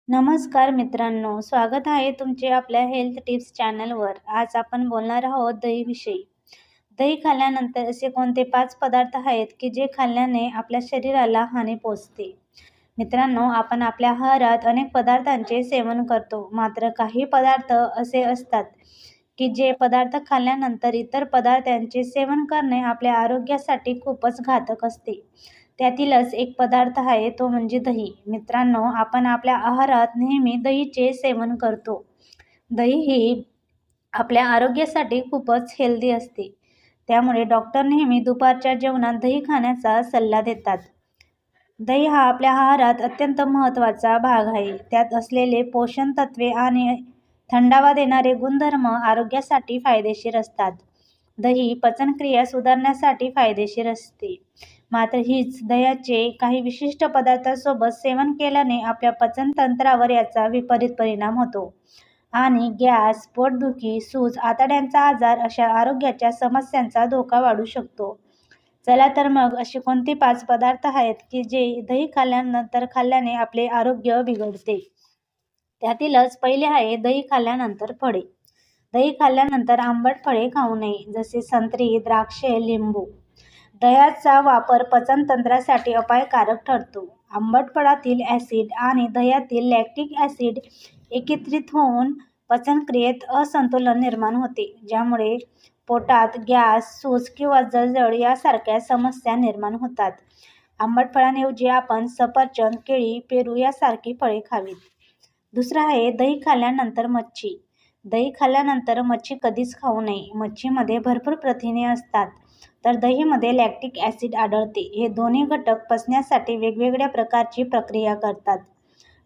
नमस्कार मित्रांनो, स्वागत आहे तुमचे आपल्या हेल्थ टिप्स चॅनलवर। आज आपण बोलणार आहोत दहीविषयी। दही खाल्ल्यानंतर असे कोणते 5 पदार्थ आहेत की जे खाल्ल्याने आपल्या शरीराला हानी पोहोचते। मित्रांनो, आपण आपल्या आहारात अनेक पदार्थांचे सेवन करतो, मात्र काही पदार्थ असे असतात की जे पदार्थ खाल्ल्यानंतर इतर पदार्थांचे सेवन करणे आपल्या आरोग्यासाठी खूपच घातक असते। त्यातीलच एक पदार्थ आहे तो म्हणजे दही। मित्रांनो, आपण आपल्या आहारात नेहमी दहीचे सेवन करतो। दही ही आपल्या आरोग्यासाठी खूपच हेल्दी असते, त्यामुळे डॉक्टर नेहमी दुपारच्या जेवणात दही खाण्याचा सल्ला देतात। दही हा आपल्या आहारात अत्यंत महत्त्वाचा भाग आहे। त्यात असलेले पोषण तत्वे आणि थंडावा देणारे गुणधर्म आरोग्यासाठी फायदेशीर असतात। दही पचनक्रिया सुधारण्यासाठी फायदेशीर असते, मात्र हीच दह्याचे काही विशिष्ट पदार्थांसोबत सेवन केल्याने आपल्या पचनतंत्रावर याचा विपरीत परिणाम होतो आणि गॅस, पोटदुखी, सूज, आतड्यांचा आजार अशा आरोग्याच्या समस्यांचा धोका वाढू शकतो। चला तर मग अशी कोणती 5 पदार्थ आहेत की जे दही खाल्ल्याने आपले आरोग्य बिघडते। त्यातीलच पहिले आहे दही खाल्ल्यानंतर फळे। दही खाल्ल्यानंतर आंबट फळे खाऊ नये, जसे संत्री, द्राक्षे, लिंबू। दह्याचा वापर पचनतंत्रासाठी अपायकारक ठरतो। आंबट फळातील ॲसिड आणि दह्यातील लॅक्टिक ॲसिड एकत्रित होऊन पचनक्रियेत असंतुलन निर्माण होते, ज्यामुळे पोटात गॅस, सूज किंवा जळजळ यासारख्या समस्या निर्माण होतात। आंबट फळांऐवजी आपण सफरचंद, केळी, पेरू यासारखी फळे खावीत। दुसरं आहे दही खाल्ल्यानंतर मच्छी। दही खाल्ल्यानंतर मच्छी कधीच खाऊ नये। मच्छीमध्ये भरपूर प्रथिने असतात, तर दहीमध्ये लॅक्टिक ॲसिड आढळते। हे दोन्ही घटक पचण्यासाठी वेगवेगळ्या प्रकारची प्रक्रिया करतात।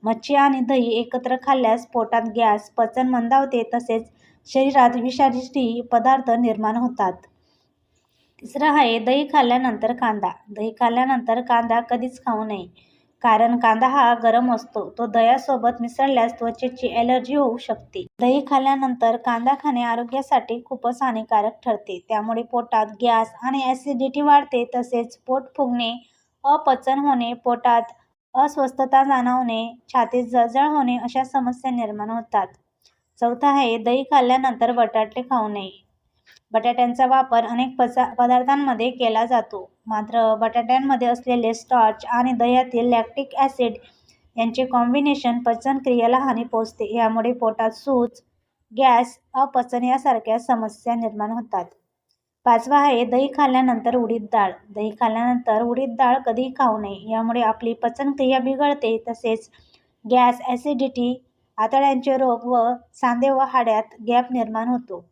मच्छी आणि दही एकत्र खाल्ल्यास पोटात गॅस, पचन मंदावते, तसेच शरीरात विषारी पदार्थ निर्माण होतात। तिसरं आहे दही खाल्ल्यानंतर कांदा। दही खाल्ल्यानंतर कांदा कधीच खाऊ नये, कारण कांदा हा गरम असतो। तो दह्यासोबत मिसळल्यास त्वचेची ॲलर्जी होऊ शकते। दही खाल्ल्यानंतर कांदा खाणे आरोग्यासाठी खूपच हानिकारक ठरते, त्यामुळे पोटात गॅस आणि ॲसिडिटी वाढते, तसेच पोट फुगणे, अपचन होणे, पोटात अस्वस्थता जाणवणे, छातीत जळजळ होणे अशा समस्या निर्माण होतात। चौथं आहे दही खाल्ल्यानंतर बटाटे खाऊ नये। बटाट्यांचा वापर अनेक पदार्थांमध्ये केला जातो, मात्र बटाट्यांमध्ये असलेले स्टार्च आणि दह्यातील लॅक्टिक ॲसिड यांचे कॉम्बिनेशन पचनक्रियेला हानी पोहोचते। यामुळे पोटात सूज, गॅस, अपचन यासारख्या समस्या निर्माण होतात। पाचवा आहे दही खाल्ल्यानंतर उडीद डाळ। दही खाल्ल्यानंतर उडीद डाळ कधीही खाऊ नये, यामुळे आपली पचनक्रिया बिघडते, तसेच गॅस, ॲसिडिटी, आतड्यांचे रोग व सांधे व हाड्यात गॅप निर्माण होतो।